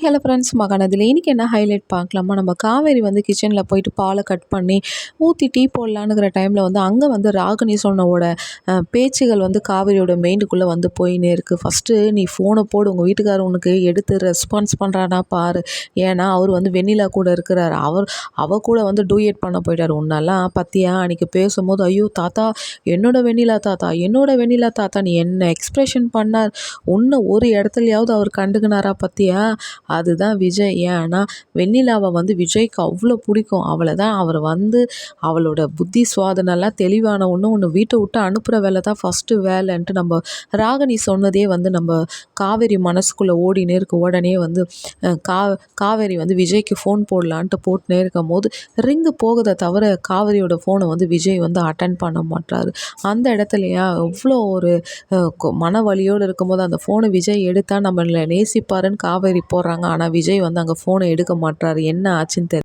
Hello friends மகாநதியில் இன்றைக்கி என்ன highlight பார்க்கலாமா? நம்ம காவேரி வந்து கிச்சனில் போயிட்டு பாலை கட் பண்ணி ஊற்றி டீ போடலான்னுங்கிற டைமில் வந்து அங்கே வந்து ராகினி சொன்னவோட பேச்சுகள் வந்து காவேரியோட மைண்டுக்குள்ளே வந்து போயின்னே இருக்குது. ஃபஸ்ட்டு நீ ஃபோனை போடு, உங்கள் வீட்டுக்காரர் உனக்கு எடுத்து ரெஸ்பான்ஸ் பண்ணுறானா பாரு. ஏன்னா அவர் வந்து வெண்ணிலா கூட இருக்கிறார். அவ கூட வந்து டூயட் பண்ண போயிட்டார். உன்னெல்லாம் பற்றியா அன்றைக்கி பேசும்போது, ஐயோ தாத்தா என்னோட வெண்ணிலா தாத்தா, என்னோட வெண்ணிலா தாத்தா நீ என்ன எக்ஸ்ப்ரெஷன் பண்ணார். இன்னும் ஒரு இடத்துலையாவது அவர் கண்டுக்கினாரா பற்றியா? அதுதான் விஜய். ஏன்னா வெண்ணிலாவை வந்து விஜய்க்கு அவ்வளோ பிடிக்கும். அவளை தான் அவர் வந்து அவளோட புத்தி சுவாதனெல்லாம் தெளிவான ஒன்று வீட்டை விட்டு அனுப்புகிற வேலை தான் ஃபஸ்ட்டு வேலைன்ட்டு நம்ம ராகினி சொன்னதே வந்து நம்ம காவேரி மனசுக்குள்ளே ஓடினே இருக்கு. உடனே வந்து கா காவேரி வந்து விஜய்க்கு ஃபோன் போடலான்ட்டு போட்டுனே இருக்கும் போது ரிங்கு போகுதை தவிர காவேரியோட ஃபோனை வந்து விஜய் வந்து அட்டன் பண்ண மாட்டார். அந்த இடத்துலையா எவ்வளோ ஒரு மன வலியோடு இருக்கும்போது அந்த ஃபோனை விஜய் எடுத்தால் நம்மளை நேசிப்பாருன்னு காவேரி போடுறாங்க. ஆனால் விஜய் வந்து அங்கே ஃபோனை எடுக்க மாட்டார். என்ன ஆச்சுன்னு தெரியல.